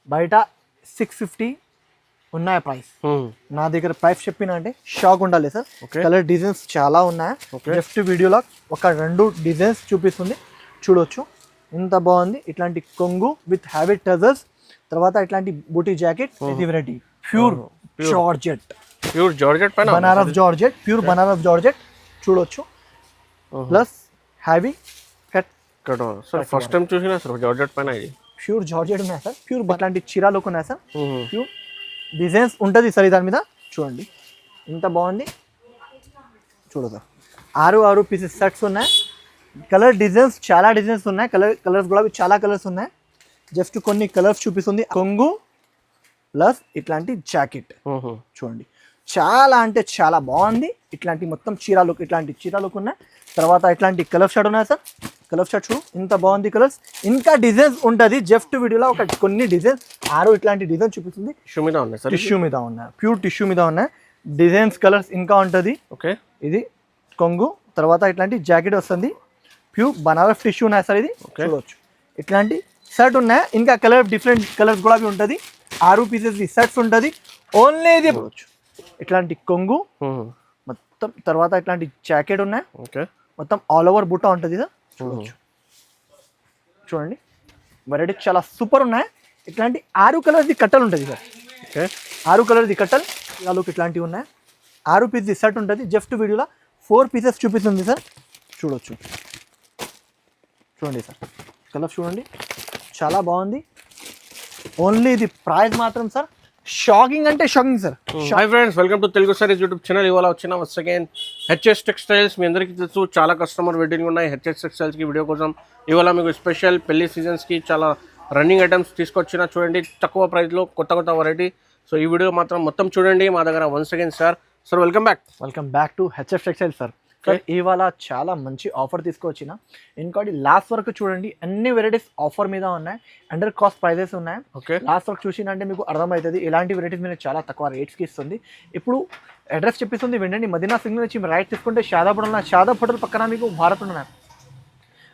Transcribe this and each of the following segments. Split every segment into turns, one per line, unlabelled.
బయట 650 ఉన్నాయి ప్రైస్. నా దగ్గర ప్రైస్ చెప్పిన అంటే షాక్ ఉండాలి సార్. కలర్ డిజైన్స్ చాలా ఉన్నాయి. జస్ట్ వీడియోలో ఒక 2 డిజైన్స్ చూపిస్తుంది, చూడొచ్చు. ఇంత బాగుంది. ఇట్లాంటి కొంగు విత్ హ్యావీ టజర్స్, తర్వాత ఇట్లాంటి బూటీ జాకెట్. ఇది variety pure georgette, Banaras georgette, pure Banaras georgette చూడొచ్చు. Plus heavy cut.
First time చూసినా సార్ జార్జెట్ పైన ఇది
ప్యూర్ జార్జెట్ ఉన్నాయి సార్. ప్యూర్ అట్లాంటి చీరాలకు ఉన్నాయి సార్. ప్యూర్ డిజైన్స్ ఉంటుంది సార్ దాని మీద. చూడండి ఇంత బాగుంది. చూడదు 6 పీసెస్ సెట్స్ ఉన్నాయి. కలర్ డిజైన్స్ చాలా డిజైన్స్ ఉన్నాయి. కలర్స్ కూడా చాలా కలర్స్ ఉన్నాయి. జస్ట్ కొన్ని కలర్స్ చూపిస్తుంది. కొంగు ప్లస్ ఇట్లాంటి జాకెట్ చూడండి, చాలా అంటే చాలా బాగుంది. ఇట్లాంటి మొత్తం చీరాలు, ఇట్లాంటి చీరాలకు ఉన్నాయి. తర్వాత ఇట్లాంటి కలర్ షర్ట్ ఉన్నాయి సార్. కలర్ షర్ట్ చూడు ఇంత బాగుంది. కలర్స్ ఇంకా డిజైన్స్ ఉంటుంది. జస్ట్ వీడియోలో ఒక కొన్ని డిజైన్స్ 6 ఇట్లాంటి డిజైన్ చూపిస్తుంది. టిష్యూ మీద ఉన్నాయి, ప్యూర్ టిష్యూ మీద ఉన్నాయి డిజైన్స్. కలర్స్ ఇంకా ఉంటుంది.
ఓకే,
ఇది కొంగు, తర్వాత ఇట్లాంటి జాకెట్ వస్తుంది. ప్యూర్ బనారస్ టిష్యూ ఉన్నాయి సార్. ఇది చూడవచ్చు. ఇట్లాంటి షర్ట్ ఉన్నాయి. ఇంకా కలర్ డిఫరెంట్ కలర్స్ కూడా ఉంటుంది. 6 పీసెస్ సెట్స్ ఉంటుంది. ఓన్లీ ఇది చూడవచ్చు. ఇట్లాంటి కొంగు మొత్తం, తర్వాత ఇట్లాంటి జాకెట్ ఉన్నాయి. మొత్తం ఆల్ ఓవర్ బుట్ట ఉంటుంది సార్. చూడవచ్చు. చూడండి వెరైటీ చాలా సూపర్ ఉన్నాయి. ఇట్లాంటి 6 కలర్ది కట్టలు ఉంటుంది సార్. 6 కలర్ది కట్టలు ఇలాలోకి ఇట్లాంటివి ఉన్నాయి. 6 పీస్ సెట్ ఉంటుంది. జస్ట్ వీడియోలో 4 పీసెస్ చూపిస్తుంది సార్. చూడవచ్చు. చూడండి సార్ కలర్ చూడండి, చాలా బాగుంది. ఓన్లీ ఇది ప్రైస్ మాత్రం సార్ షాకింగ్ అంటే shocking sir.
Hi friends, welcome to Telugu saris YouTube channel. ఇవాళ వచ్చిన వన్స్ అగైన్ హెచ్ఎస్ టెక్స్టైల్స్. మీ అందరికీ తెలుసు చాలా కస్టమర్ వెయిటింగ్ ఉన్నాయి హెచ్ఎస్ టెక్స్టైల్స్కి వీడియో కోసం. ఇవాళ మీకు స్పెషల్ పెళ్లి సీజన్స్కి చాలా రన్నింగ్ ఐటమ్స్ తీసుకొచ్చిన. చూడండి తక్కువ ప్రైస్లో కొత్త వెరైటీ. సో ఈ వీడియో మాత్రం మొత్తం చూడండి మా దగ్గర. Once again sir welcome back
to HS textiles sir. ఇవాళ చాలా మంచి ఆఫర్ తీసుకొచ్చిన. ఇంకోటి లాస్ట్ వరకు చూడండి, అన్ని వెరైటీస్ ఆఫర్ మీద ఉన్నాయి. అండర్ కాస్ట్ ప్రైజెస్ ఉన్నాయి. లాస్ట్ వరకు చూసినంటే మీకు అర్థమవుతుంది. ఇలాంటి వెరైటీస్ మీరు చాలా తక్కువ రేట్స్కి ఇస్తుంది. ఇప్పుడు అడ్రస్ చెప్పిస్తుంది వినండి. మదీనా సిగ్నల్ నుంచి రైట్ తీసుకుంటే షాదాబ్ హోటల్ పక్కన మీకు భారత్ ఉన్నాయి.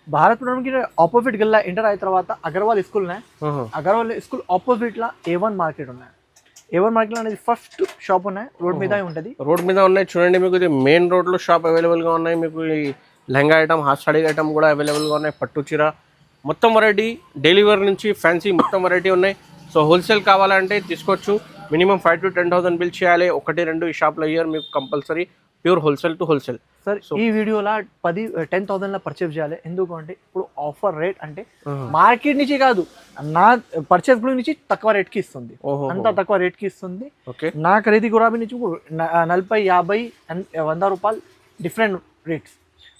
భారత్ కి ఆపోజిట్ గల్లా ఎంటర్ అయిన తర్వాత అగర్వాల్ స్కూల్ ఉన్నాయి. అగర్వాల్ స్కూల్ ఆపోజిట్ లా A1 మార్కెట్ ఉన్నాయి. A1 మార్కెట్ అనేది ఫస్ట్ షాప్ ఉన్నాయి. రోడ్ మీద ఉంటుంది.
రోడ్ మీద ఉన్నాయి. చూడండి మీకు ఇది మెయిన్ రోడ్లో షాప్ అవైలబుల్గా ఉన్నాయి. మీకు ఈ lehenga item, half saree item కూడా అవైలబుల్గా ఉన్నాయి. పట్టు చీర మొత్తం వెరైటీ, డైలీ వేర్ నుంచి ఫ్యాన్సీ మొత్తం వెరైటీ ఉన్నాయి. సో హోల్సేల్ కావాలంటే తీసుకోవచ్చు. మినిమం 5,000 to 10,000 బిల్ చేయాలి. 1-2 ఈ షాప్లో ఇయర్ మీకు compulsory pure wholesale to wholesale
sir. ఈ వీడియోలో 10,000 పర్చేస్ చేయాలి. ఎందుకంటే ఇప్పుడు ఆఫర్ రేట్ అంటే మార్కెట్ నుంచి కాదు, నా పర్చేస్ నుంచి తక్కువ రేట్కి ఇస్తుంది. అంత తక్కువ రేట్కి ఇస్తుంది. నా ఖరీదు గురాబీ నుంచి 40, 50, 100 రూపాయలు డిఫరెంట్ రేట్స్,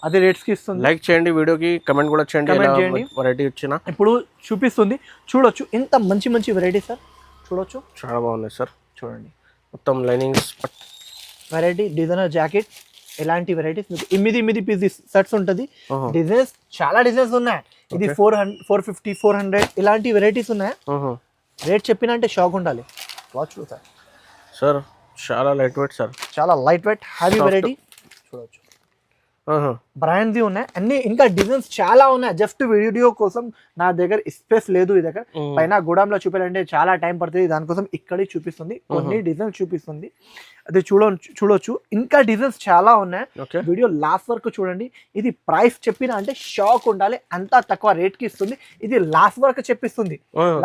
అదే రేట్స్కి ఇస్తుంది.
లైక్ చేయండి వీడియోకి, కమెంట్ కూడా చేయండి. వెరైటీ వచ్చిన ఇప్పుడు
చూపిస్తుంది. చూడొచ్చు ఎంత మంచి వెరైటీ సార్. చూడొచ్చు
చాలా బాగున్నాయి సార్.
చూడండి
మొత్తం లైనింగ్స్,
వెరైటీ డిజైనర్ జాకెట్, ఇలాంటి వెరైటీస్ మీకు 8 పీస్ సెట్స్ ఉంటుంది. డిజైన్స్ చాలా డిజైన్స్ ఉన్నాయి. ఇది 450, 400 ఇలాంటి వెరైటీస్ ఉన్నాయి. రేట్ చెప్పినంటే షాక్ ఉండాలి. వాచ్ సార్
చాలా లైట్ వెయిట్ సార్,
చాలా లైట్ వెయిట్ హ్యావీ వెరైటీ. చూడవచ్చు బ్రాండ్ది ఉన్నాయి అన్ని. ఇంకా డిజైన్స్ చాలా ఉన్నాయి. జస్ట్ వీడియో కోసం నా దగ్గర స్పేస్ లేదు. ఈ దగ్గర పైన గోడాంలో చూపాలంటే చాలా టైం పడుతుంది. దానికోసం ఇక్కడే చూపిస్తుంది, కొన్ని డిజైన్స్ చూపిస్తుంది. అది చూడొచ్చు. ఇంకా డిజైన్స్ చాలా ఉన్నాయి. వీడియో లాస్ట్ వరకు చూడండి. ఇది ప్రైస్ చెప్పిన అంటే షాక్ ఉండాలి. అంత తక్కువ రేట్ కి ఇస్తుంది. ఇది లాస్ట్ వరకు చెప్పిస్తుంది,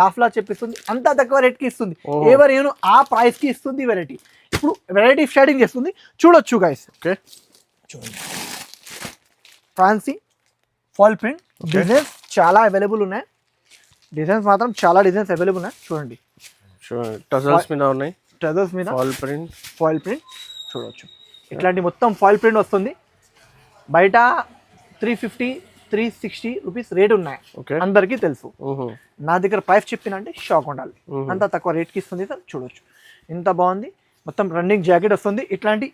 లాస్ట్ లా చెప్పిస్తుంది. అంత తక్కువ రేట్ కి ఇస్తుంది. ఎవరేను ఆ ప్రైస్ కి ఇస్తుంది వెరైటీ. ఇప్పుడు వెరైటీ షేడింగ్ చేస్తుంది. చూడొచ్చు గైస్. చూడండి ఫ్యాన్సీ ఫాల్ ప్రింట్ డిజైన్స్ చాలా అవైలబుల్ ఉన్నాయి. డిజైన్స్ మాత్రం చాలా డిజైన్స్ అవైలబుల్ ఉన్నాయి. చూడండి
టజల్స్ మీద ఉన్నాయి.
టజల్స్ మీద ఫాయిల్ ప్రింట్ చూడవచ్చు. ఇట్లాంటి మొత్తం ఫాయిల్ ప్రింట్ వస్తుంది. బయట 350, 360 రూపీస్ రేట్ ఉన్నాయి. అందరికీ తెలుసు. నా దగ్గర ప్రైస్ చెప్పినంటే షాక్ ఉండాలి. అంత తక్కువ రేట్కి ఇస్తుంది సార్. చూడొచ్చు ఇంత బాగుంది. మొత్తం రన్నింగ్ జాకెట్ వస్తుంది. ఇట్లాంటి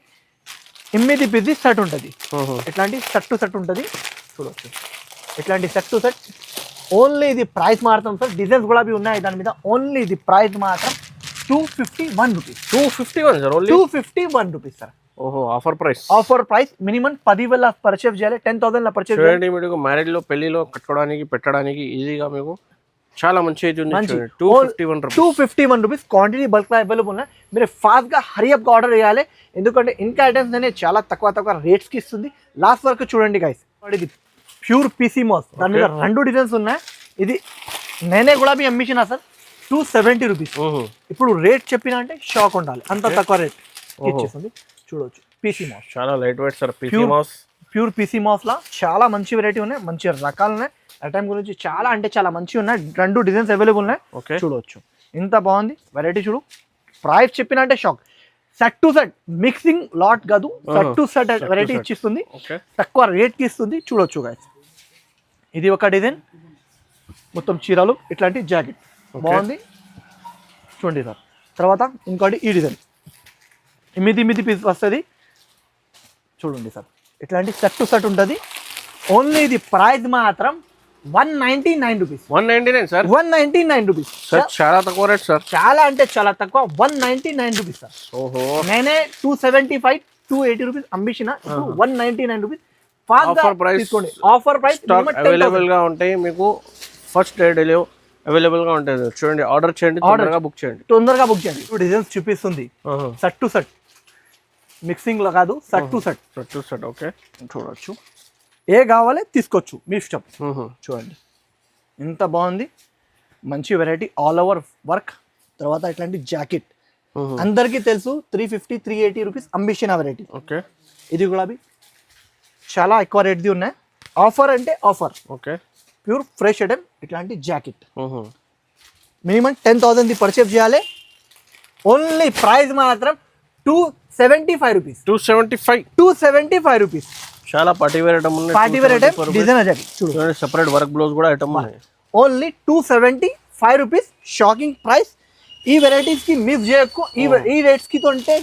8 పీస్ సెట్ ఉంటుంది. ఇట్లాంటి సెట్ ఉంటుంది. చూడవచ్చు ఇట్లాంటి సెట్ ఓన్లీ ఇది ప్రైస్ మాత్రం సార్. డిజైన్స్ కూడా ఉన్నాయి దాని మీద. ఓన్లీ ఇది ప్రైస్ మాత్రం 251 rupees. 251 rupees sir. Offer price minimum 10,000 purchase చేయాలి. 10,000 పర్చేస్ చేయాలి.
మీకు మ్యారేజ్ లో, పెళ్లిలో కట్టుకోవడానికి, పెట్టడానికి ఈజీగా మీకు చాలా మంచి అయితే ఉంది చూడండి 251 రూపీస్
251 రూపీస్ క్వాంటిటీ బల్క్ లో అవైలబుల్ ఉన్నాయి. మీరు ఫాస్ట్ గా హరియప్ గా ఆర్డర్ చేయాలి, ఎందుకంటే ఇంకా ఐటమ్స్ అనేది చాలా తక్కువ రేట్స్ కి ఇస్తుంది. లాస్ట్ వరకు చూడండి గైస్. ఇది ప్యూర్ పీసీ మాస్, దాని మీద 2 డిజైన్స్ ఉన్నాయి. ఇది నేనే కూడా మీ అమ్మించిన సార్ 270 రూపీస్. ఇప్పుడు రేట్ చెప్పిన అంటే షాక్ ఉండాలి, అంత తక్కువ రేట్ ఇచ్చేస్తుంది. చూడవచ్చు పీసీ మాస్,
చాలా light weight sir. PC mass,
pure PC mass లా చాలా మంచి వెరైటీ ఉన్నాయి, మంచి రకాలు ఉన్నాయి. ఐటమ్ గురించి చాలా అంటే చాలా మంచి ఉన్నాయి. 2 డిజైన్స్ అవైలబుల్ ఉన్నాయి. చూడవచ్చు ఇంత బాగుంది వెరైటీ. చూడు ప్రైస్ చెప్పిన అంటే shock. Set to set mixing lot కాదు, సెట్ టు సెట్ వెరైటీ ఇచ్చిస్తుంది, తక్కువ రేట్ కి ఇస్తుంది. చూడొచ్చు గైస్. ఇది ఒక డిజైన్, మొత్తం చీరలు ఇట్లాంటి జాకెట్ బాగుంది చూడండి సార్. తర్వాత ఇంకోటి ఈ డిజైన్ మిది పీస్ వస్తుంది చూడండి సార్. ఇట్లాంటి సెట్ టు సెట్ ఉంటుంది. ఓన్లీ ఇది ప్రైస్ మాత్రం 199 రూపీస్.
199 sir,
199 rupees
sir. చాలా తక్కువ రేట్ సార్,
చాలా అంటే చాలా తక్కువ. 199 రూపీస్ సార్.
ఓహో,
నేనే 275 280 రూపీస్ అమ్మించిన, 199 రూపీస్.
ఆఫర్ ప్రైస్
తీసుకోండి. ఆఫర్ ప్రైస్
అవైలబుల్ గా ఉంటాయి మీకు. ఫస్ట్ డే డెలివరీ అవైలబుల్ గా ఉంటుంది. చూడండి ఆర్డర్ చేయండి, తొందరగా బుక్ చేయండి,
తొందరగా బుక్ చేయండి. 2 డిజైన్స్ చూపిస్తుంది. సెట్ టు సెట్ మిక్సింగ్ లో కాదు, set to set.
Set to set okay.
చూడొచ్చు ఏ కావాలి తీసుకోవచ్చు, మీ ఇష్టం. చూడండి ఎంత బాగుంది, మంచి వెరైటీ, ఆల్ ఓవర్ వర్క్. తర్వాత ఇట్లాంటి జాకెట్ అందరికీ తెలుసు 350 380 రూపీస్ అంబిషన్ వెరైటీ.
ఓకే,
ఇది కూడా చాలా ఎక్కువ రేట్ది ఉన్నాయి. ఆఫర్ అంటే offer.
Okay,
pure fresh item. ఇట్లాంటి జాకెట్ మినిమం 10,000 పర్చేస్ చేయాలి. ఓన్లీ ప్రైస్ మాత్రం 275 రూపీస్. 275 రూపీస్.
చాలా పార్టీ వేర్ ఐటమ్ ఉంది.
Party wear item designer jacket
చూడండి, సెపరేట్ వర్క్ బ్లౌజ్ కూడా ఐటమ్ ఉన్నాయి.
Only 275 rupees. Shocking price. ఈ వెరైటీస్ కి మిస్ చేయకు. ఈ రేట్స్ కి అంటే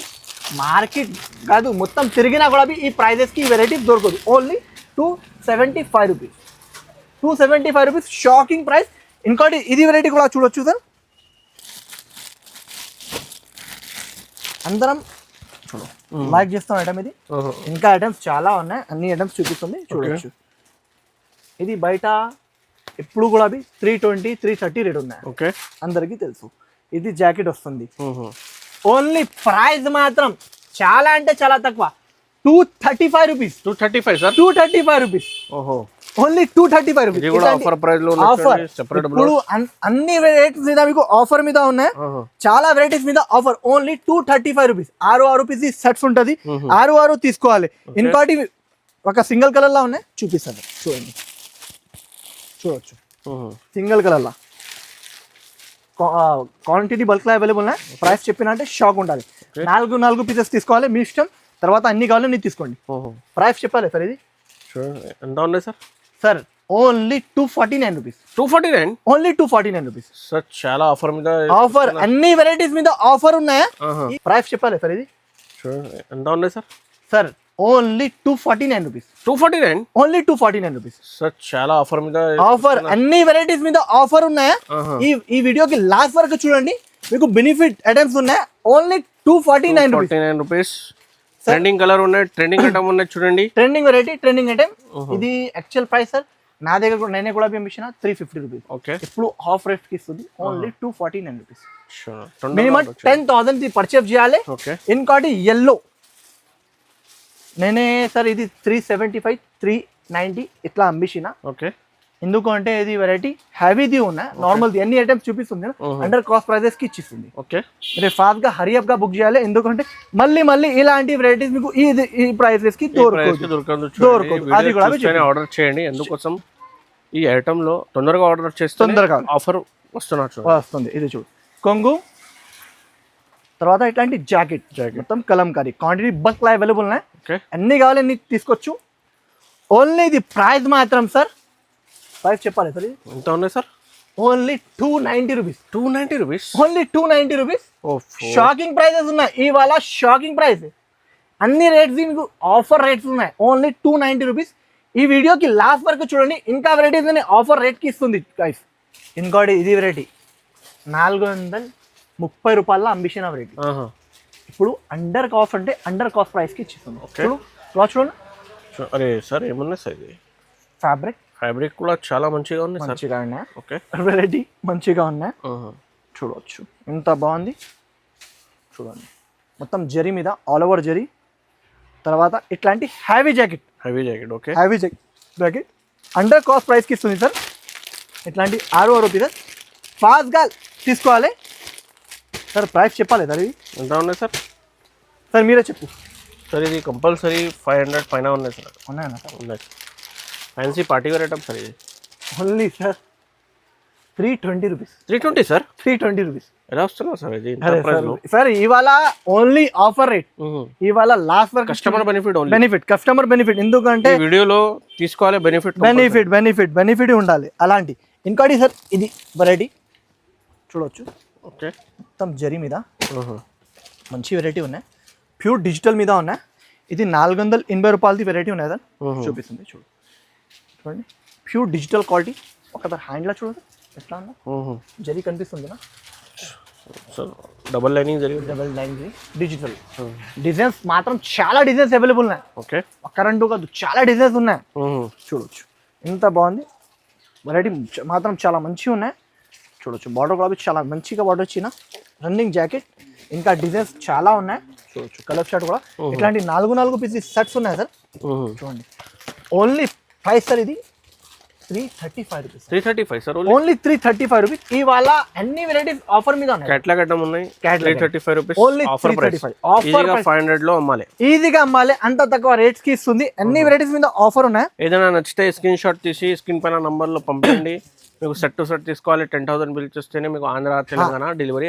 మార్కెట్ కాదు, మొత్తం తిరిగినా కూడా ఈ ప్రైజెస్ కి ఈ వెరైటీస్ దొరకదు. Only 275 rupees. 275 rupees shocking price. ఇంకోటి ఇది వెరైటీ కూడా చూడొచ్చు సార్. అందరం లైక్ చేస్తాం ఐటమ్ ఇది. ఇంకా ఐటమ్స్ చాలా ఉన్నాయి, అన్ని ఐటమ్స్ చూపిస్తుంది చూడొచ్చు. ఇది బయట ఎప్పుడు కూడా 320 330 రేట్ ఉన్నాయి.
ఓకే,
అందరికీ తెలుసు. ఇది జాకెట్ వస్తుంది. ఓన్లీ ప్రైస్ మాత్రం చాలా అంటే చాలా తక్కువ, 235 రూపీస్.
235 sir,
235 rupees.
ఓహో,
ఓన్లీ 235 రూపీస్.
ఇది కూడా ఆఫర్ ప్రైస్ లో
ఆఫర్.
సెపరేట్
ఇప్పుడు అన్ని వెరైటీస్ మీద మీకు ఆఫర్ మీద ఉన్నాయి, చాలా వెరైటీస్ మీద offer. Only 235 rupees. 6 rupees sets ఉంటుంది, 6 తీసుకోవాలి. ఇంకోటి ఒక సింగిల్ కలర్ లా ఉన్నాయి, చూపిస్తాను చూడండి. చూడొచ్చు సింగిల్ కలర్ లా క్వాంటిటీ బల్క్ లో అవైలబుల్ ఉన్నాయి. ప్రైస్ చెప్పిన అంటే షాక్ ఉండాలి. 4 పీసెస్ తీసుకోవాలి, మీ ఇష్టం. తర్వాత అన్ని కావాలి నీ తీసుకోండి. ప్రైస్ చెప్పాలి సార్. ఇది
ఎంత ఉన్నాయి sir?
Sir only 249 rupees.
249,
only 249 rupees
sir. చాలా ఆఫర్ మీద
ఆఫర్, అన్ని వెరైటీస్ మీద ఆఫర్ ఉన్నాయా? ప్రైస్ చెప్పాలి సార్. ఇది
ఎంత ఉన్నాయి sir?
Sir only 249 rupees.
249,
only 249 rupees
sir. చాలా ఆఫర్ మీద
ఆఫర్, అన్ని వెరైటీస్ మీద ఆఫర్ ఉన్నాయా? ఈ వీడియోకి లాస్ట్ వరకు చూడండి, మీకు బెనిఫిట్ ఐటమ్స్ ఉన్నాయి. Only 249
rupees. ట్రెండింగ్ కలర్ ఉన్నాయి, ట్రెండింగ్ ఐటమ్ ఉన్నాయి చూడండి.
Trending variety, trending item. ఇది యాక్చువల్ ప్రైస్ సార్. నా దగ్గర కూడా నేనే కూడా పంపించిన 350 రూపీస్.
ఓకే,
ఇప్పుడు హాఫ్ రేట్ కి ఇస్తుంది. Only 249 rupees. మినిమం 10,000 పర్చేస్ చేయాలి. ఇంకోటి ఎల్లో నేనే సార్, ఇది 375 390 ఇట్లా అంబిషన్.
ఓకే,
ఎందుకు అంటే ఇది వెరైటీ హెవీది ఉన్నాయి, నార్మల్ది అన్ని ఐటమ్స్ చూపిస్తుంది, అండర్ కాస్ట్ ప్రైజెస్ కి ఇచ్చిస్తుంది.
ఓకే,
మీరు ఫాస్ట్ గా హరియప్ గా బుక్ చేయాలి, ఎందుకంటే మళ్ళీ ఇలాంటి వెరైటీస్ మీకు ఈ ప్రైజెస్ కి దొరకదు. అది కూడా
ఆర్డర్ చేయండి. ఎందుకోసం ఈ ఐటమ్ లో తొందరగా ఆర్డర్ చేస్తే తొందరగా ఆఫర్
వస్తుంది. ఇది చూడు కొంగు. తర్వాత ఇట్లాంటి జాకెట్ మొత్తం కలంకారీ. క్వాంటిటీ బల్క్ లా అవైలబుల్ ఉన్నాయి, అన్ని కావాలి అన్ని తీసుకోవచ్చు. ఓన్లీ ఇది ప్రైస్ మాత్రం సార్, ప్రైస్ చెప్పాలి సార్.
ఎంత ఉన్నాయి sir?
Only 290 rupees.
290 rupees,
only 290 rupees. Shocking prices ఉన్నాయి ఇవాళ, షాకింగ్ ప్రైస్. అన్ని రేట్స్ మీకు ఆఫర్ రేట్స్ ఉన్నాయి. Only 290 rupees. ఈ వీడియోకి లాస్ట్ వరకు చూడండి, ఇంకా వెరైటీస్ ఆఫర్ రేట్ కి ఇస్తుంది గైస్. ఇంకోటి ఇది వెరైటీ 430 రూపాయల అంబిషన్ వెరైటీ. ఇప్పుడు అండర్ కాస్ట్ అంటే అండర్ కాస్ట్ ప్రైస్ కి ఇచ్చిస్తుంది. చూడండి.
అరే సార్ ఏమన్నా సార్, ఇది
ఫ్యాబ్రిక్
ఫ్యాబ్రిక్ కూడా చాలా మంచిగా ఉంది సార్.
మంచిగా ఉన్నాయి.
ఓకే,
వెరైటీ మంచిగా ఉన్నాయి. చూడవచ్చు ఎంత బాగుంది చూడండి. మొత్తం జరీ మీద ఆల్ ఓవర్ జరీ. తర్వాత ఇట్లాంటి heavy jacket.
Okay,
heavy jacket under cost ప్రైస్కి ఇస్తుంది సార్. ఇట్లాంటి 6 రూపీస్ ఫాస్ట్గా తీసుకోవాలి సార్. ప్రైస్ చెప్పాలి సార్. ఇది
ఎంత ఉన్నాయి సార్?
సార్ మీరే చెప్పు
సార్. ఇది కంపల్సరీ 500 పైన ఉన్నాయి సార్.
ఉన్నాయన్నా సార్?
ఉన్నాయి. Fancy party wear item sir. ఇది
only sir 320 rupees.
320 sir?
320 rupees
ఎలా వస్తున్నా సార్ ఇది?
సార్ ఇవాళ ఓన్లీ ఆఫర్ రేట్. ఇవాళ లాస్ట్ వరకు
కస్టమర్
కస్టమర్ బెనిఫిట్. ఎందుకంటే
వీడియోలో తీసుకోవాలి
బెనిఫిట్ ఉండాలి. అలాంటి ఇంకోటి సార్ ఇది వెరైటీ చూడవచ్చు.
ఓకే,
మొత్తం జరీ మీద మంచి వెరైటీ ఉన్నాయి. ప్యూర్ డిజిటల్ మీద ఉన్నాయి. ఇది 480 రూపాయలది వెరైటీ ఉన్నాయి సార్. చూపిస్తుంది చూడండి. Pure digital quality. ఒకసారి హ్యాండ్లో చూడండి ఎట్లా ఉందా. జరీ కనిపిస్తుంది నా
డబల్ లైనింగ్
డిజిటల్. డిజైన్స్ మాత్రం చాలా డిజైన్స్ అవైలబుల్ ఉన్నాయి.
ఓకే,
కరెంటు కాదు, చాలా డిజైన్స్ ఉన్నాయి. చూడవచ్చు ఎంత బాగుంది. వెరైటీ మాత్రం చాలా మంచిగా ఉన్నాయి. చూడొచ్చు బార్డర్ కూడా చాలా మంచిగా బార్డర్ వచ్చిన రన్నింగ్ జాకెట్. ఇంకా డిజైన్స్ చాలా ఉన్నాయి. చూడొచ్చు కలర్ షర్ట్ కూడా. ఇట్లాంటి 4 పీసెస్ సెట్స్ ఉన్నాయి సార్. చూడండి ఓన్లీ ప్రైస్ సార్ ఇది 335 రూపీస్.
335 సార్.
Only 335 rupees. ఇవాళ అన్ని వెరైటీస్ ఆఫర్ మీద ఉన్నాయి.
కేటలాగ్ ఐటమ్ ఉన్నాయి. 335 రూపీస్
ఓన్లీ.
Offer price. ఈజీగా 500 లో అమ్మాలి.
ఈజీగా అమ్మాలి. అంత తక్కువ రేట్స్ కి ఇస్తుంది. అన్ని వెరైటీస్ మీద ఆఫర్ ఉన్నాయి.
ఏదైనా నచ్చితే స్క్రీన్ షాట్ తీసి స్క్రీన్ పైన నంబర్ లో పంపించండి. మీకు సెట్ టు సెట్ తీసుకోవాలి. 10,000 బిల్ చేస్తేనే మీకు ఆంధ్ర, తెలంగాణ డెలివరీ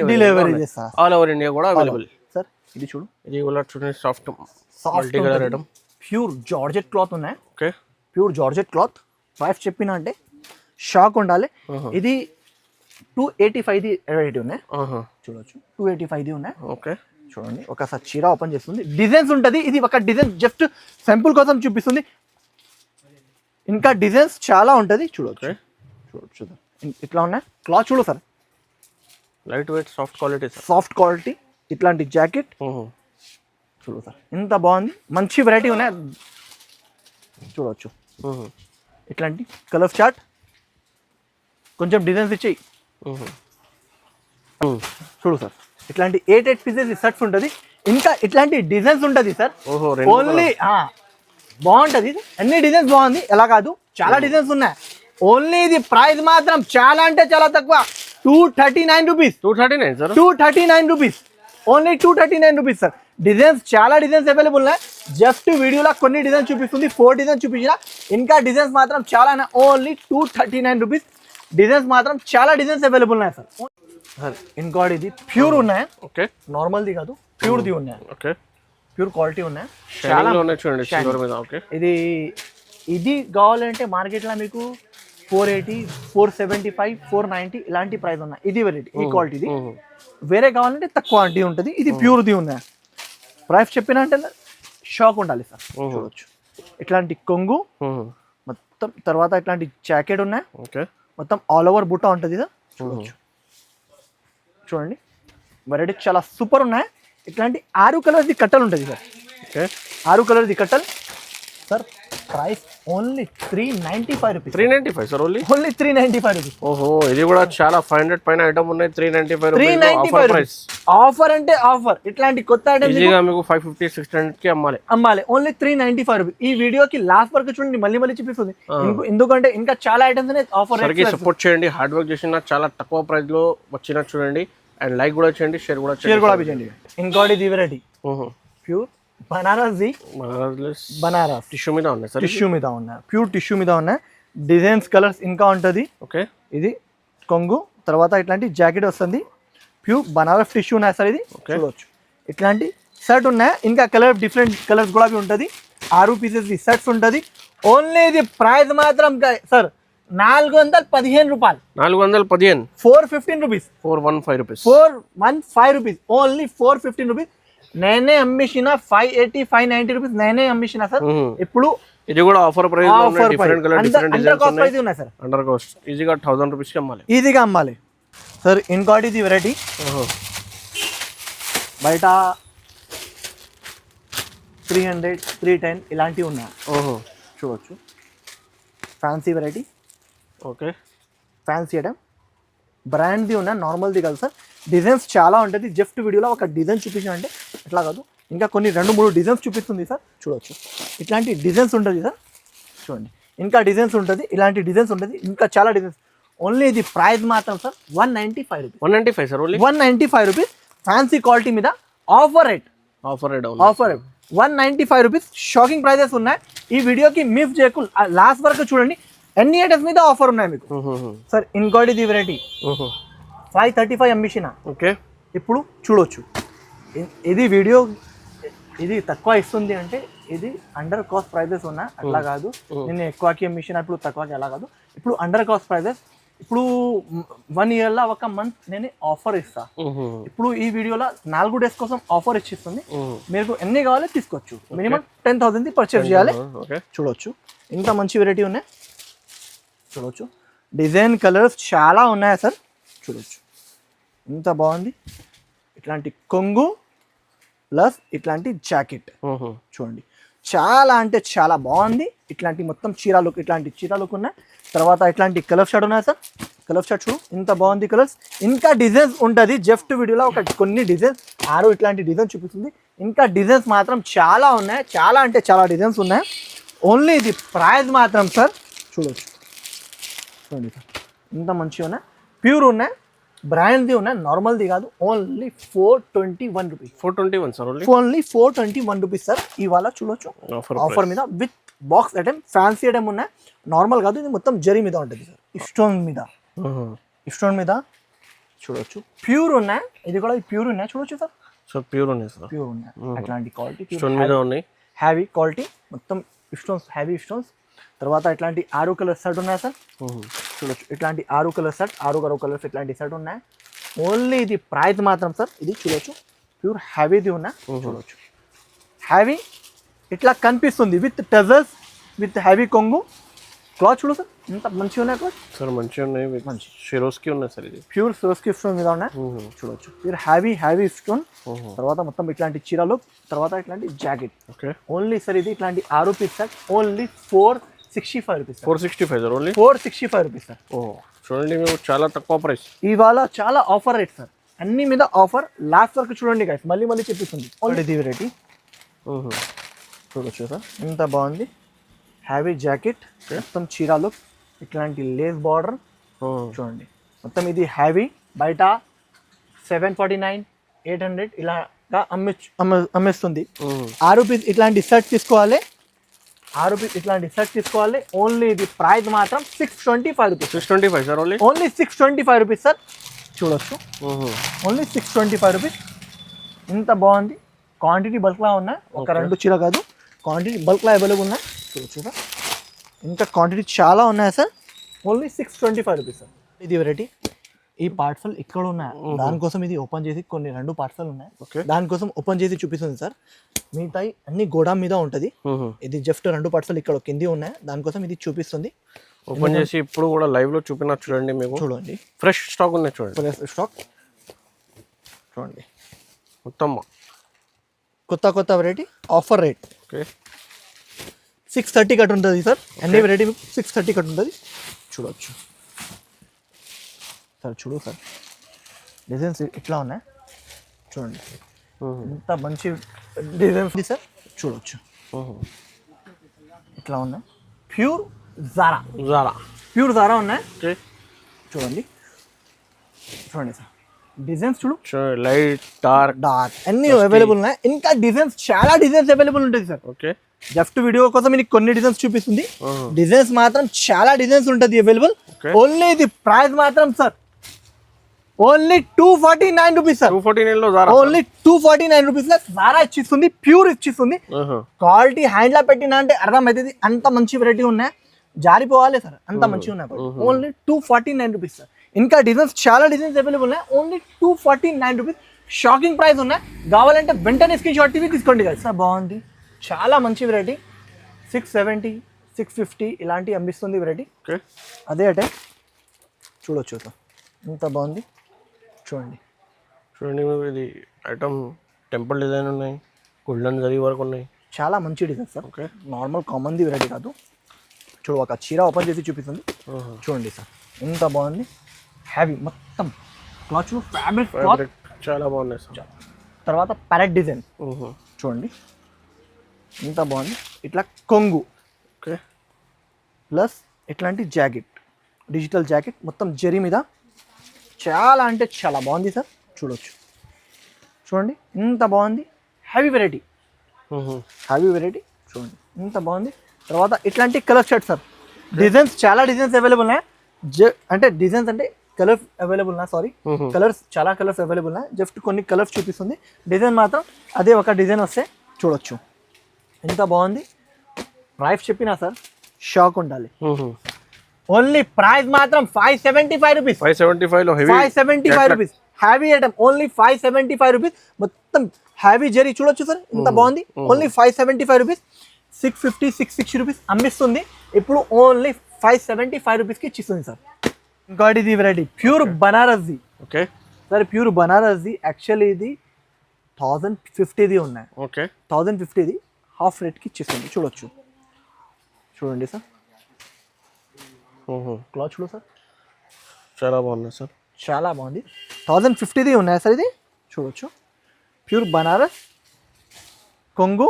చేస్తారు.
ఆల్ ఓవర్ ఇండియా కూడా అవైలబుల్
సార్. ఇది చూడు.
ఇది కూడా చూడండి soft multi colour item.
Pure georgette cloth ఉన్నాయి.
Okay,
pure georgette cloth. Price చెప్పినా అంటే షాక్ ఉండాలి. ఇది 285 ది వెరైటీ ఉన్నాయి. చూడొచ్చు 285 ది ఉన్నాయి.
ఓకే,
చూడండి ఒకసారి చీర ఓపెన్ చేస్తుంది. డిజైన్స్ ఉంటుంది. ఇది ఒక డిజైన్ జస్ట్ సింపుల్ కోసం చూపిస్తుంది. ఇంకా డిజైన్స్ చాలా ఉంటుంది. చూడొచ్చు ఇట్లా ఉన్నాయి. క్లాత్ చూడు sir.
Light weight soft quality.
Soft quality. ఇట్లాంటి జాకెట్ చూడు సార్ ఎంత బాగుంది. మంచి వెరైటీ ఉన్నాయి. చూడవచ్చు ఇట్లాంటి కలర్ చార్ట్. కొంచెం డిజైన్స్ ఇచ్చేయి. చూడు సార్ ఇట్లాంటి 8 పీసెస్ సెట్స్ ఉంటుంది. ఇంకా ఇట్లాంటి డిజైన్స్ ఉంటుంది సార్. ఓన్లీ బాగుంటుంది. అన్ని డిజైన్స్ బాగుంది. ఎలా కాదు, చాలా డిజైన్స్ ఉన్నాయి. ఓన్లీ ఇది ప్రైస్ మాత్రం చాలా అంటే చాలా తక్కువ. 239 rupees. 239 rupees. Only 239 rupees sir. Designs చాలా డిజైన్స్ అవైలబుల్ ఉన్నాయి. జస్ట్ వీడియోలో కొన్ని డిజైన్స్ చూపిస్తుంది. 4 డిజైన్స్ చూపించిన. ఇంకా డిజైన్స్ మాత్రం చాలా ఉన్నాయి. Only 239 rupees. డిజైన్స్ మాత్రం చాలా డిజైన్స్ అవైలబుల్ ఉన్నాయి సార్. ఇంకోటి ఇది ప్యూర్ ఉన్నాయి.
ఓకే,
నార్మల్ది కాదు, ప్యూర్ది ఉన్నాయి.
ఓకే,
ప్యూర్ క్వాలిటీ ఉన్నాయి.
చాలా ఉన్నాయి చూడండి సిల్వర్ మీద. ఓకే,
ఇది కావాలంటే మార్కెట్లో మీకు 480, 475, 490 ఇలాంటి ప్రైస్ ఉన్నాయి. ఇది వెరైటీ ఈ క్వాలిటీది. వేరే కావాలంటే తక్కువ క్వాలిటీ ఉంటుంది. ఇది ప్యూర్ది ఉన్నాయి. ప్రైస్ చెప్పిన అంటే షాక్ ఉండాలి సార్. చూడొచ్చు ఇట్లాంటి కొంగు మొత్తం. తర్వాత ఇట్లాంటి జాకెట్ ఉన్నాయి.
ఓకే,
మొత్తం ఆల్ ఓవర్ బుట్ట ఉంటుంది సార్. చూడొచ్చు చూడండి వెరైటీ చాలా సూపర్ ఉన్నాయి. ఇట్లాంటి 6 కలర్ది కట్టలు ఉంటుంది సార్.
ఓకే,
6 కలర్ది కట్టలు sir. Price only 395 rupees.
395 sir. Only
395 rupees.
ఓహో, ఇది కూడా చాలా 500 పైన ఐటమ్ ఉన్నాయి. 395
రూపీస్. ఆఫర్ అంటే ఆఫర్. ఇట్లాంటి కొత్త ఐటమ్
ఈజీగా మీకు 550, 600 కి అమ్మాలి.
Only 395 rupees. ఈ వీడియోకి లాస్ట్ వరకు చూడండి. మళ్ళీ చూపిస్తుంది. ఎందుకంటే ఇంకా చాలా ఐటమ్స్ ఉన్నాయి ఆఫర్.
సపోర్ట్ చేయండి. హార్డ్ వర్క్ చేసిన చాలా తక్కువ ప్రైస్ లో వచ్చిన చూడండి. అండ్ లైక్ కూడా చేయండి, షేర్ కూడా
చేయండి. ఇంకోటి ఇది వెరైటీ ప్యూర్ బనారస్
టిష్యూ మీద ఉన్నాయి సార్.
టిష్యూ మీద ఉన్నాయి. ప్యూర్ టిష్యూ మీద ఉన్నాయి. డిజైన్స్ కలర్స్ ఇంకా ఉంటుంది.
ఓకే,
ఇది కొంగు. తర్వాత ఇట్లాంటి జాకెట్ వస్తుంది. ప్యూర్ బనారస్ టిష్యూ ఉన్నాయి సార్. ఇది చూడవచ్చు. ఇట్లాంటి షర్ట్ ఉన్నాయి. ఇంకా కలర్ డిఫరెంట్ కలర్స్ కూడా ఉంటుంది. 6 పీసెస్ సెట్స్ ఉంటుంది. ఓన్లీ ఇది ప్రైస్ మాత్రం సార్ 415 రూపాయలు.
415.
415 rupees.
415 rupees.
415 rupees. Only 415 rupees. నేనే అమ్మిసిన 580, 590 రూపీస్ నేనే అమ్మిసిన సార్. ఇప్పుడు
ఇది కూడా ఆఫర్ ప్రైస్ లో ఉన్నాయి. డిఫరెంట్ కలర్ డిఫరెంట్ డిజైన్స్
ఉన్నాయి సార్.
అండర్ కాస్ట్ ఈజీగా 1000 రూపీస్ కి అమ్మాలి.
ఈజీగా అమ్మాలి సార్. ఇంకోటి ఇది వెరైటీ బయట 300, 310 ఇలాంటివి ఉన్నాయి. చూడవచ్చు fancy variety,
okay
fancy item, బ్రాండ్ది ఉన్న నార్మల్ది కాదు సార్. డిజైన్స్ చాలా ఉంటుంది. జస్ట్ వీడియోలో ఒక డిజైన్ చూపించిన అంటే ఇట్లా కాదు, ఇంకా కొన్ని 2-3 డిజైన్స్ చూపిస్తుంది సార్. చూడవచ్చు ఇట్లాంటి డిజైన్స్ ఉంటుంది సార్. చూడండి ఇంకా డిజైన్స్ ఉంటుంది, ఇలాంటి డిజైన్స్ ఉంటుంది, ఇంకా చాలా డిజైన్స్. ఓన్లీ ఇది ప్రైస్ మాత్రం sir 195 rupees.
195 sir, only
195 rupees. Fancy quality మీద offer rate,
offer rate
offer 195 rupees. Shocking prices ఉన్నాయి. ఈ వీడియోకి మిస్ చేయకు, లాస్ట్ వరకు చూడండి. ఎన్ని ఐటమ్స్ మీద ఆఫర్ ఉన్నాయి మీకు సార్. ఇంకోటి ఇది వెరైటీ 535 ఎంబిషన్.
ఓకే
ఇప్పుడు చూడొచ్చు, ఇది వీడియో ఇది తక్కువ ఇస్తుంది అంటే ఇది అండర్ కాస్ట్ ప్రైజెస్ ఉన్నాయి, అట్లా కాదు. నేను ఎక్కువకి ఎంబిషన్ ఇప్పుడు తక్కువకి అలా కాదు. ఇప్పుడు అండర్ కాస్ట్ ప్రైజెస్. ఇప్పుడు 1 ఇయర్లో ఒక మంత్ నేను ఆఫర్ ఇస్తా. ఇప్పుడు ఈ వీడియోలో 4 డేస్ కోసం ఆఫర్ ఇచ్చిస్తుంది. మీకు ఎన్ని కావాలో తీసుకోవచ్చు. మినిమం 10,000 పర్చేస్ చేయాలి. చూడవచ్చు ఇంత మంచి వెరైటీ ఉన్నాయి. చూడవచ్చు డిజైన్ కలర్స్ చాలా ఉన్నాయి సార్. చూడవచ్చు ఇంత బాగుంది. ఇట్లాంటి కొంగు ప్లస్ ఇట్లాంటి జాకెట్ చూడండి, చాలా అంటే చాలా బాగుంది. ఇట్లాంటి మొత్తం చీర లుక్, ఇట్లాంటి చీర లుక్ ఉన్నాయి. తర్వాత ఇట్లాంటి కలర్ షర్ట్ ఉన్నాయి సార్. కలర్ షర్ట్ చూడు ఇంత బాగుంది కలర్స్. ఇంకా డిజైన్స్ ఉంటుంది. జస్ట్ వీడియోలో ఒక కొన్ని డిజైన్స్ 6 ఇట్లాంటి డిజైన్ చూపిస్తుంది. ఇంకా డిజైన్స్ మాత్రం చాలా ఉన్నాయి, చాలా అంటే చాలా డిజైన్స్ ఉన్నాయి. ఓన్లీ ఇది ప్రైస్ మాత్రం సార్ చూడవచ్చు. చూడండి సార్ ఇంత మంచిగా ఉన్నాయి, ప్యూర్ ఉన్నాయి, బ్రాండ్ది ఉన్నాయి, నార్మల్ది కాదు. Only 421 rupees.
421 sir,
only 421 rupees sir. ఇవాళ చూడొచ్చు ఆఫర్ మీద with box item. Fancy item ఉన్నాయి, నార్మల్ కాదు. ఇది మొత్తం జరీ మీద ఉంటుంది సార్. స్టోన్ మీద, స్టోన్ మీద చూడొచ్చు. ప్యూర్ ఉన్నాయి, ఇది కూడా ప్యూర్ ఉన్నాయి. చూడొచ్చు సార్.
సో ప్యూర్ ఉన్నాయి సార్,
ప్యూర్ ఉన్నాయి. అట్లాంటి క్వాలిటీ
స్టోన్ మీద ఉన్నాయి,
హ్యావీ క్వాలిటీ మొత్తం స్టోన్స్, హ్యావీ స్టోన్స్. తర్వాత ఇట్లాంటి 6 కలర్ సెట్ ఉన్నాయి సార్. చూడొచ్చు ఇట్లాంటి 6 కలర్ సెట్, 6 కలర్స్ ఇట్లాంటి సెట్ ఉన్నాయి. ఓన్లీ ఇది ప్రైస్ మాత్రం సార్. ఇది చూడొచ్చు ప్యూర్ హ్యావీది ఉన్నాయి. చూడొచ్చు హ్యావీ ఇట్లా కనిపిస్తుంది విత్ టజల్స్, విత్ హ్యావీ కొంగు. క్లాత్ చూడు సార్ ఇంత మంచిగా ఉన్నాయి క్లాత్
సార్. మంచిగా ఉన్నాయి, మంచి షిరోస్కి ఉన్నాయి సార్. ఇది
ప్యూర్ షిరోస్కి స్టోన్ మీద ఉన్నాయి. చూడొచ్చు ప్యూర్ హ్యావీ స్టోన్. తర్వాత మొత్తం ఇట్లాంటి చీరలు, తర్వాత ఇట్లాంటి జాకెట్.
ఓకే
ఓన్లీ సార్ ఇది ఇట్లాంటి 6 piece set only 465 rupees.
465 sir, only
465 rupees sir.
చూడండి మేము చాలా తక్కువ ప్రైస్.
ఇవాళ చాలా ఆఫర్ రేట్ సార్, అన్ని మీద ఆఫర్. లాస్ట్ వరకు చూడండి గైస్, మళ్ళీ చెప్పిస్తుంది. ఇది వెరైటీ చూడొచ్చు సార్ ఎంత బాగుంది. హ్యావీ జాకెట్, మొత్తం చీరాలు, ఇట్లాంటి లేస్ బార్డర్. చూడండి మొత్తం ఇది హ్యావీ. బయట 749, 800 ఇలాగా అమ్మేస్తుంది. 6 పీస్ ఇట్లాంటి సెట్ తీసుకోవాలి. 6 పీస్ ఇట్లాంటి సెట్ తీసుకోవాలి. ఓన్లీ ఇది ప్రైస్ మాత్రం 625 rupees.
625 sir,
only 625 rupees sir. చూడొచ్చు ఓన్లీ 625 రూపీస్. ఇంత బాగుంది. క్వాంటిటీ బల్క్లా ఉన్నాయి, ఒక 2 చీర కాదు, క్వాంటిటీ బల్క్లా అవైలబుల్ ఉన్నాయి. చూడొచ్చు సార్ ఇంకా క్వాంటిటీ చాలా ఉన్నాయి సార్. Only 625 rupees sir. ఇది వెరైటీ. ఈ పార్సల్ ఇక్కడ ఉన్నాయి, దానికోసం ఇది ఓపెన్ చేసి కొన్ని 2 పార్సల్ ఉన్నాయి, దానికోసం ఓపెన్ చేసి చూపిస్తుంది సార్. మిగతాయి అన్ని గోడాం మీద ఉంటుంది. ఇది జస్ట్ 2 పార్సల్ ఇక్కడ కింది ఉన్నాయి, దానికోసం ఇది చూపిస్తుంది.
ఓపెన్ చేసి ఇప్పుడు కూడా లైవ్ లో చూపినా చూడండి. మీకు
చూడండి
ఫ్రెష్ స్టాక్ ఉన్నాయి. చూడండి
ఫ్రెష్ స్టాక్ చూడండి.
మొత్తం
కొత్త variety offer rate.
Okay
630 cut ఉంటుంది సార్. అన్ని వెరైటీ 630 కట్ ఉంటుంది. చూడవచ్చు సార్. చూడు సార్ డిజైన్స్ ఇట్లా ఉన్నాయి. చూడండి ఇంత మంచి డిజైన్స్ సార్. చూడవచ్చు ఇట్లా ఉన్నాయి. ప్యూర్ జారా ప్యూర్ జారా ఉన్నాయి. చూడండి చూడండి సార్ డిజైన్స్ చూడు.
లైట్ డార్క్
అన్ని అవైలబుల్ ఉన్నాయి. ఇంకా డిజైన్స్ చాలా డిజైన్స్ అవైలబుల్ ఉంటుంది సార్.
ఓకే
జస్ట్ వీడియో కోసం మీకు కొన్ని డిజైన్స్ చూపిస్తుంది. డిజైన్స్ మాత్రం చాలా డిజైన్స్ ఉంటుంది అవైలబుల్. ఓన్లీ ఇది ప్రైస్ మాత్రం సార్ ఓన్లీ 249 రూపీస్ సార్.
249 లో జారా,
ఓన్లీ 249 రూపీస్ లో జారా ఇచ్చిస్తుంది. ప్యూర్ ఇచ్చిస్తుంది. క్వాలిటీ హ్యాండ్ లో పెట్టినా అంటే అర్థమవుతుంది. అంత మంచి వెరైటీ ఉన్నాయి, జారిపోవాలి సార్, అంత మంచిగా ఉన్నాయి. Only 249 rupees sir. ఇంకా డిజైన్స్ చాలా డిజైన్స్ అవైలబుల్ ఉన్నాయి. Only 249 rupees. షాకింగ్ ప్రైస్ ఉన్నాయి. కావాలంటే వెంటనే స్క్రీన్ షాట్ టీవీ తీసుకోండి కదా సార్. బాగుంది, చాలా మంచి వెరైటీ. 670, 650 ఇలాంటివి అమ్మిస్తుంది వెరైటీ. అదే అంటే చూడొచ్చు సార్ ఇంత బాగుంది. చూడండి
ఇది ఐటమ్ టెంపుల్ డిజైన్ ఉన్నాయి, గోల్డెన్ జరీ వరకు ఉన్నాయి.
చాలా మంచి డిజైన్ సార్. నార్మల్ కామన్ది వెరైటీ కాదు. చూడు ఒక చీర ఓపెన్ చేసి చూపిస్తుంది చూడండి సార్, ఎంత బాగుంది. హ్యావీ మొత్తం క్లాత్ చూడు, ఫ్యాబ్రిక్ క్లాత్
చాలా బాగున్నాయి సార్.
తర్వాత ప్యారెట్ డిజైన్ చూడండి ఎంత బాగుంది. ఇట్లా కొంగు
ఓకే
ప్లస్ ఇట్లాంటి జాకెట్, డిజిటల్ జాకెట్ మొత్తం జరీ మీద చాలా అంటే చాలా బాగుంది సార్. చూడొచ్చు చూడండి ఎంత బాగుంది. హ్యావీ వెరైటీ, హ్యావీ వెరైటీ చూడండి ఎంత బాగుంది. తర్వాత ఇట్లాంటి కలర్ షర్ట్ సార్, డిజైన్స్ చాలా డిజైన్స్ అవైలబుల్ ఉన్నాయి. అంటే డిజైన్స్ అంటే కలర్స్ అవైలబుల్ ఉన్నాయి, సారీ కలర్స్ చాలా కలర్స్ అవైలబుల్ ఉన్నాయి. జస్ట్ కొన్ని కలర్స్ చూపిస్తుంది, డిజైన్ మాత్రం అదే ఒక డిజైన్ వస్తే చూడొచ్చు ఎంత బాగుంది. ప్రైస్ చెప్పినా సార్ షాక్ ఉండాలి. ఓన్లీ ప్రైస్ మాత్రం 575 rupees. 575 rupees heavy item, only 575 rupees. మొత్తం హ్యావీ జరీ చూడొచ్చు సార్ ఎంత బాగుంది. Only 575 rupees. 650 660 రూపీస్ అమ్మిస్తుంది, ఇప్పుడు ఓన్లీ 575 రూపీస్కి ఇచ్చిస్తుంది సార్. ఇంకోటి ఇది వెరైటీ ప్యూర్ బనారస్ది.
ఓకే
సార్ ప్యూర్ బనారస్ది యాక్చువల్లీ ఇది 1050ది ఉన్నాయి.
ఓకే
1050ది హాఫ్ రేట్కి ఇచ్చిస్తుంది చూడొచ్చు. చూడండి సార్ క్లాత్ చూడు సార్
చాలా బాగున్నాయి సార్,
చాలా బాగుంది. 1050ది ఉన్నాయి సార్, ఇది చూడొచ్చు. ప్యూర్ బనారస్ కొంగు,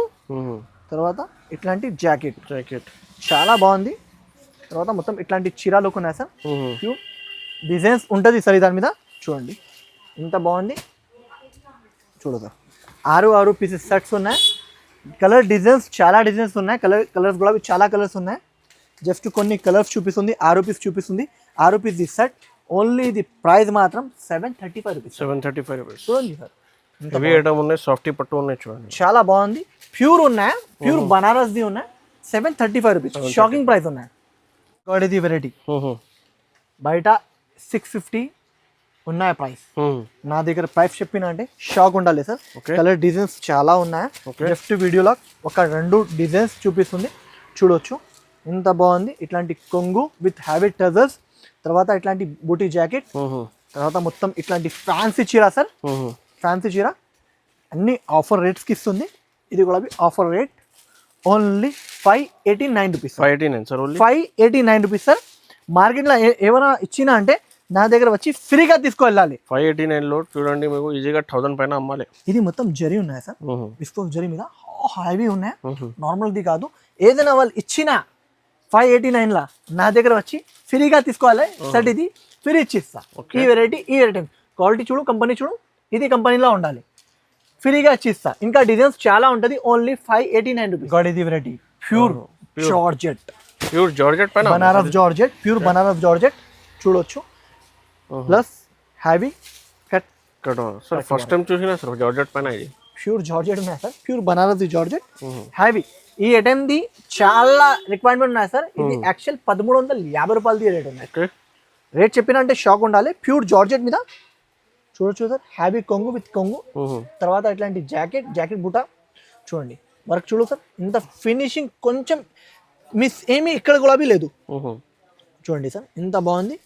తర్వాత ఇట్లాంటి జాకెట్ చాలా బాగుంది. తర్వాత మొత్తం ఇట్లాంటి చీరా లుక్ ఉన్నాయి సార్. ప్యూర్ డిజైన్స్ ఉంటుంది సార్ దాని మీద చూడండి ఎంత బాగుంది. చూడు సార్ 6 పీసెస్ సెట్స్ ఉన్నాయి. కలర్ డిజైన్స్ చాలా డిజైన్స్ ఉన్నాయి. కలర్స్ కూడా చాలా కలర్స్ ఉన్నాయి. జస్ట్ కొన్ని కలర్స్ చూపిస్తుంది, 6 పీస్ చూపిస్తుంది. 6 పీస్ ది సెట్. ఓన్లీ ఇది ప్రైస్ మాత్రం 735 రూపీస్.
735 రూపీస్
చూడండి సార్
హెవీ ఐటమ్ ఉన్నాయి, సాఫ్టీ పట్టు ఉన్నాయి చూడండి
చాలా బాగుంది. ప్యూర్ ఉన్నాయి, ప్యూర్ బనారస్ది ఉన్నాయి. 735 రూపీస్ షాకింగ్ ప్రైస్ ఉన్నాయి. ఇది వెరైటీ బయట 650 ఉన్నాయి ప్రైస్, నా దగ్గర ప్రైస్ చెప్పిన అంటే షాక్ ఉండాలి సార్. కలర్ డిజైన్స్ చాలా ఉన్నాయి. జస్ట్ వీడియోలో ఒక 2 డిజైన్స్ చూపిస్తుంది చూడొచ్చు ఎంత బాగుంది. ఇట్లాంటి కొంగు విత్ హ్యావీ టజర్స్, తర్వాత ఇట్లాంటి బూటీ జాకెట్, తర్వాత మొత్తం ఇట్లాంటి ఫ్యాన్సీ చీర సార్. ఫ్యాన్సీ చీర అన్ని ఆఫర్ రేట్స్కి ఇస్తుంది. ఇది కూడా offer rate only 589 rupees. 589 rupees sir. మార్కెట్లో ఏమైనా ఇచ్చినా అంటే నా దగ్గర వచ్చి ఫ్రీగా తీసుకువెళ్ళాలి.
589లో చూడండి మీకు ఈజీగా 1000 పైన అమ్మాలి.
ఇది మొత్తం జరీ ఉన్నాయి సార్, విస్కోస్ జరీ మీద హెవీ ఉన్నాయి, నార్మల్ది కాదు. ఏదైనా వాళ్ళు ఇచ్చినా 589లా నా దగ్గర వచ్చి ఫ్రీగా తీసుకోవాలి సార్. ఇది ఫ్రీ ఇచ్చిస్తా. ఈ వెరైటీ క్వాలిటీ చూడు, కంపెనీ చూడు, ఇది కంపెనీలో ఉండాలి, ఫ్రీగా ఇచ్చిస్తా. ఇంకా డిజైన్స్ చాలా ఉంటుంది. Only 589 rupees. ఇది వెరైటీ ప్యూర్ జార్జెట్,
పైన
Banaras georgette, pure Banaras georgette చూడొచ్చు. Plus heavy cut
sir. First time చూసినా సార్ జార్జెట్ పైన ఇది
ప్యూర్ జార్జెట్ ఉన్నాయి sir. Pure Banaras georgette heavy. ఈ ఐటమ్ది చాలా రిక్వైర్మెంట్ ఉన్నాయి సార్. ఇది యాక్చువల్ 1350 రూపాయలది రేట్ ఉన్నాయి. రేట్ చెప్పినా అంటే షాక్ ఉండాలి. ప్యూర్ జార్జెట్ మీద చూడొచ్చు సార్. హ్యావీ కొంగు విత్ కొంగు, తర్వాత ఇట్లాంటి జాకెట్ బుట్ట చూడండి. వర్క్ చూడు సార్ ఇంత ఫినిషింగ్, కొంచెం మిస్ ఏమీ ఇక్కడ కూడా లేదు. చూడండి సార్ ఎంత బాగుంది.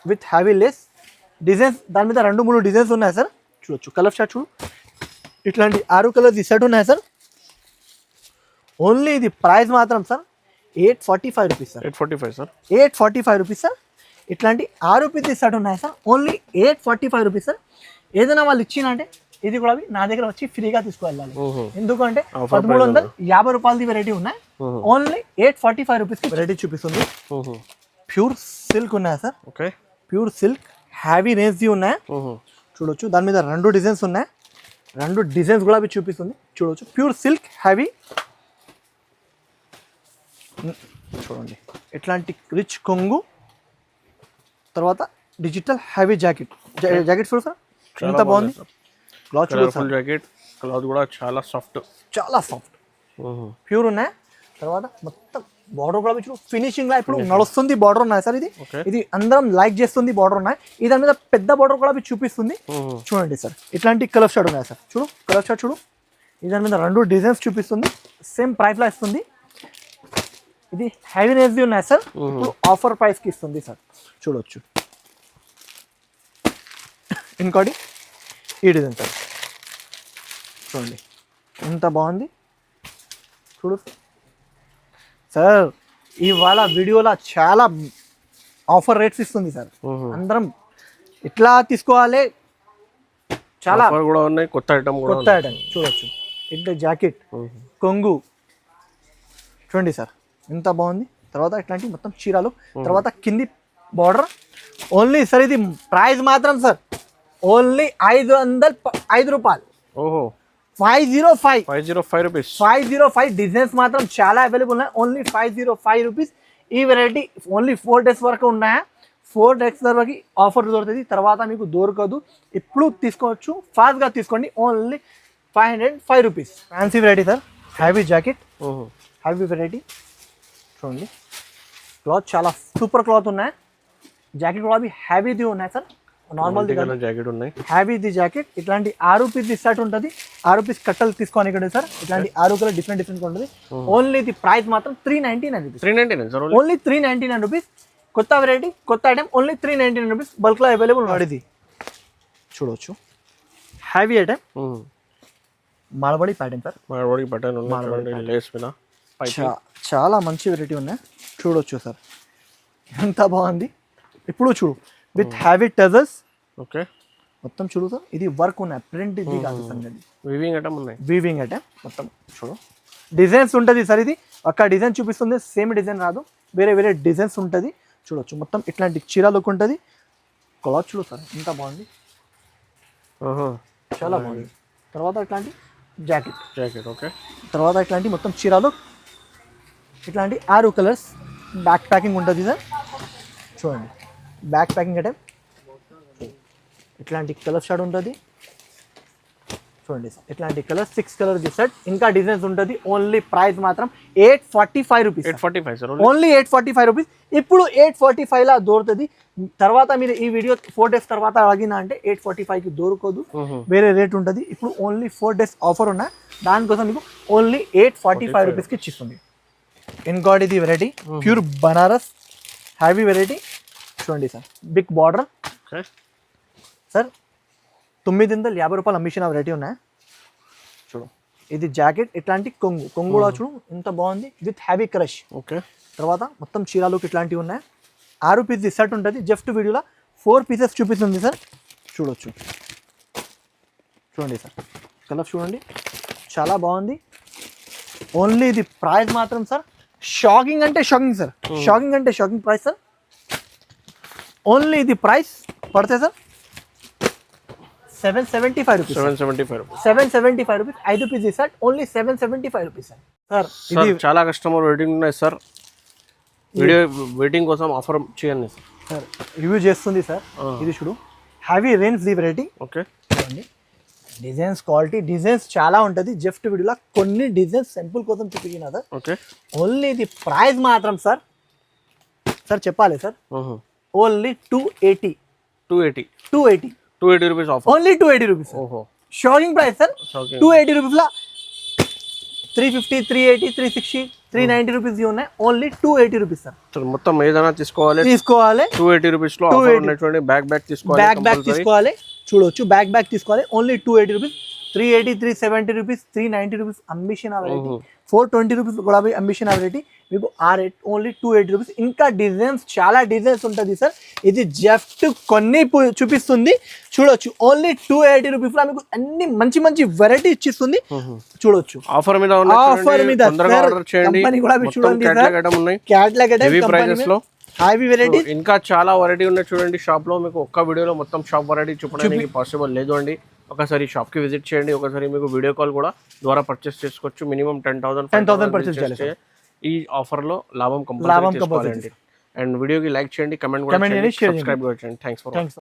విత్ హ్యావీ లెస్ డిజైన్స్, దాని మీద 2-3 డిజైన్స్ ఉన్నాయి సార్. చూడొచ్చు కలర్ షార్ట్ చూడు, ఇట్లాంటి 6 కలర్స్ సెట్ ఉన్నాయి సార్. ఓన్లీ ఇది ప్రైస్ మాత్రం sir 845 rupees sir. 845 rupees sir. ఇట్లాంటి 6 పీస్ సెట్ ఉన్నాయి సార్. Only 845 rupees sir. ఏదైనా వాళ్ళు ఇచ్చినా అంటే ఇది కూడా నా దగ్గర వచ్చి ఫ్రీగా తీసుకువెళ్ళాలి. ఎందుకంటే 1350 రూపాయలది వెరైటీ ఉన్నాయి. ఓన్లీ 845 రూపీస్కి వెరైటీ చూపిస్తుంది. ప్యూర్ సిల్క్ ఉన్నాయి సార్. ప్యూర్ సిల్క్ హ్యావీ రేంజ్ది ఉన్నాయి చూడొచ్చు. దాని మీద 2 డిజైన్స్ ఉన్నాయి. 2 డిజైన్స్ కూడా చూపిస్తుంది చూడొచ్చు. ప్యూర్ సిల్క్ హ్యావీ చూడండి. ఇట్లాంటి రిచ్ కొంగు, తర్వాత డిజిటల్ హ్యావీ జాకెట్ చూడు సార్ ఎంత బాగుంది. క్లాత్
జాకెట్, క్లాత్ కూడా చాలా సాఫ్ట్
ప్యూర్ ఉన్నాయి. తర్వాత మొత్తం బార్డర్ కూడా చూడు, ఫినిషింగ్ లా ఇప్పుడు నడుస్తుంది బార్డర్ ఉన్నాయి సార్. ఇది అందరం లైక్ చేస్తుంది బార్డర్ ఉన్నాయి. ఇది దాని మీద పెద్ద బార్డర్ కూడా చూపిస్తుంది చూడండి సార్. ఇట్లాంటి కలర్ షార్ట్ ఉన్నాయి సార్. చూడు కలర్ షార్ట్ చూడు, ఇది దాని మీద 2 డిజైన్స్ చూపిస్తుంది. సేమ్ ప్రైస్ లా ఇస్తుంది. ఇది హెవీ రేంజ్ది ఉన్నాయి సార్. ఇప్పుడు ఆఫర్ ప్రైస్కి ఇస్తుంది సార్ చూడొచ్చు. ఇంకోటి ఈ డిజైన్ సార్ చూడండి ఎంత బాగుంది. చూడు సార్ ఇవాళ వీడియోలో చాలా ఆఫర్ రేట్స్ ఇస్తుంది సార్. అందరం ఇట్లా తీసుకోవాలి. చాలా
ఆఫర్ కూడా ఉన్నాయి, కొత్త ఐటమ్ కూడా
కొత్త ఐటమ్ చూడొచ్చు. ఇట్లా జాకెట్ కొంగు చూడండి సార్ ఎంత బాగుంది. తర్వాత ఇట్లాంటి మొత్తం చీరలు, తర్వాత కింది బార్డర్. ఓన్లీ సార్ ఇది ప్రైస్ మాత్రం సార్ ఓన్లీ 505 రూపాయలు.
ఓహో
505
505 రూపీస్.
505 డిజైన్స్ మాత్రం చాలా అవైలబుల్ ఉన్నాయి. Only 505 rupees. ఈ వెరైటీ ఓన్లీ 4 డేస్ వరకు ఉన్నాయా, 4 డేస్ వరకు ఆఫర్ దొరుకుతుంది. తర్వాత మీకు దొరకదు. ఇప్పుడు తీసుకోవచ్చు, ఫాస్ట్గా తీసుకోండి. Only 505 rupees. Fancy variety sir, heavy jacket, heavy variety చూడండి. క్లాత్ చాలా సూపర్ క్లాత్ ఉన్నాయి. జాకెట్ కూడా హ్యావీది ఉన్నాయి సార్. నార్మల్
జాకెట్ ఉన్నాయి,
హ్యావీది జాకెట్. ఇట్లాంటి 6 పీస్ సెట్ ఉంటుంది. 6 పీస్ కట్టలు తీసుకోని ఇక్కడ సార్. ఇట్లాంటి 6 కలర్ డిఫరెంట్ ఉంటుంది. ఓన్లీ ఇది ప్రైస్ మాత్రం 399 రూపీస్.
399 sir,
only 399 rupees. కొత్త వెరైటీ, కొత్త ఐటమ్, ఓన్లీ 399 రూపీస్. బల్క్లో అవైలబుల్ వాడిది చూడవచ్చు. హ్యావీ ఐటమ్, మాల్బడి ప్యాటర్న్ సార్.
మాల్బడి ప్యాటర్న్ ఉన్నాయి, లేస్ మీద
చాలా మంచి వెరైటీ ఉన్నాయి చూడొచ్చు సార్. ఎంత బాగుంది. ఇప్పుడు చూడు విత్ హ్యావీ టజల్స్.
ఓకే
మొత్తం చూడు సార్. ఇది వర్క్ ఉన్నాయి, ప్రింట్ ఇది కాదు సార్.
వీవింగ్ ఐటమ్ ఉన్నాయి,
వీవింగ్ ఐటమ్ మొత్తం చూడు. డిజైన్స్ ఉంటుంది సార్. ఇది ఒక డిజైన్ చూపిస్తుంది, సేమ్ డిజైన్ రాదు, వేరే వేరే డిజైన్స్ ఉంటుంది చూడొచ్చు. మొత్తం ఇట్లాంటి చీర లుక్ ఉంటుంది. క్లాత్ చూడు సార్ ఎంత బాగుంది, చాలా బాగుంది. తర్వాత ఇట్లాంటి జాకెట్.
ఓకే.
తర్వాత ఇట్లాంటి మొత్తం చీరలు, ఇట్లాంటి 6 కలర్స్. బ్యాక్ ప్యాకింగ్ ఉంటుంది సార్ చూడండి. బ్యాక్ ప్యాకింగ్ ఐటమ్ ఇట్లాంటి కలర్ షార్ట్ ఉంటుంది చూడండి సార్. ఇట్లాంటి కలర్ 6 కలర్ సెట్. ఇంకా డిజైన్స్ ఉంటుంది. ఓన్లీ ప్రైస్ మాత్రం 845 రూపీస్.
845 sir,
only 845 rupees. ఇప్పుడు 845 లా దొరుకుతుంది. తర్వాత మీరు ఈ వీడియో 4 డేస్ తర్వాత అడిగినా అంటే 845కి దొరకదు, వేరే రేట్ ఉంటుంది. ఇప్పుడు ఓన్లీ 4 డేస్ ఆఫర్ ఉన్నాయి, దానికోసం మీకు ఓన్లీ 845 రూపీస్కి ఇచ్చిస్తుంది. ఇంకోటి ఇది variety pure Banaras heavy variety చూడండి సార్. Big border sir. 950 రూపాయలు అమ్మిషన్ వెరైటీ ఉన్నాయి చూడు. ఇది జాకెట్. ఇట్లాంటి కొంగు కూడా చూడు ఎంత బాగుంది, విత్ హ్యావీ క్రష్.
ఓకే.
తర్వాత మొత్తం చీరాలు ఇట్లాంటివి ఉన్నాయి. 6 పీస్ సెట్ ఉంటుంది. జస్ట్ వీడియోలో 4 పీసెస్ చూపిస్తుంది సార్ చూడొచ్చు. చూడండి సార్ కలర్ చూడండి చాలా బాగుంది. ఓన్లీ ఇది ప్రైస్ మాత్రం సార్ షాకింగ్ అంటే షాకింగ్ సార్. షాకింగ్ అంటే షాకింగ్ ప్రైస్ సార్. ఓన్లీ ఇది ప్రైస్ పడితే sir 775 rupees. 775 rupees. 5 piece set only 775 rupees sir. Sir
ఇది చాలా కస్టమర్ వెయిటింగ్ ఉన్నాయి సార్. వీడియో వెయిటింగ్ కోసం ఆఫర్ చేయండి
సార్. రివ్యూ చేస్తుంది సార్. ఇది చూడు హ్యావీ రేంజ్ ది వెరైటీ.
ఓకే
చూడండి డిజైన్స్, క్వాలిటీ డిజైన్స్ చాలా ఉంటుంది. జస్ట్ వీడియోలో కొన్ని డిజైన్స్ సింపుల్ కోసం చూపించిన సార్.
ఓకే.
ఓన్లీ ఇది ప్రైస్ మాత్రం సార్ చెప్పాలి sir only 280
rupees offer.
Only 280 rupees.
ఓహో
షాకింగ్ ప్రైస్ సార్. 280 రూపీస్లో 350, 380, 360, 390 రూపీస్ ఉన్నాయి. Only 280 rupees sir.
మొత్తం ఏదైనా తీసుకోవాలి 280 రూపీస్ లో ఉన్నటువంటి బ్యాక్
తీసుకోవాలి చూడొచ్చు. బ్యాక్ తీసుకోవాలి ఓన్లీ 280 రూపీస్. 380, 370 రూపీస్, 390 రూపీస్ అమ్మిషన్ వెరైటీ. 420 రూపీస్ కూడా అమ్మిషన్ వెరైటీ. మీకు ఆ రేట్ ఓన్లీ 280 రూపీస్. ఇంకా డిజైన్స్ చాలా డిజైన్స్ ఉంటుంది సార్. ఇది జస్ట్ కొన్ని చూపిస్తుంది చూడొచ్చు. ఓన్లీ 280 రూపీస్లో మీకు అన్ని మంచి మంచి వెరైటీ ఇచ్చిస్తుంది చూడొచ్చు.
ఆఫర్ మీద
కంపెనీ కూడా చూడండి క్యాట్లాగ్ ఐటమ్ హ్యావీ వెరైటీ.
ఇంకా చాలా వెరైటీ ఉన్నాయి చూడండి. షాప్ లో మీకు ఒక్క వీడియోలో మొత్తం షాప్ వెరైటీ చూపడానికి పాసిబుల్ లేదు అండి. ఒకసారి షాప్ కి విజిట్ చేయండి. ఒకసారి మీకు వీడియో కాల్ కూడా ద్వారా పర్చేస్ చేసుకోవచ్చు. మినిమం 10,000 పర్చేస్ చేయాలి. ఈ ఆఫర్ లో లాభం కంపల్సరీ. అండ్ వీడియోకి లైక్ చేయండి, కమెంట్ కూడా చేయండి, సబ్స్క్రైబ్ కూడా చేయండి. Thanks for watching.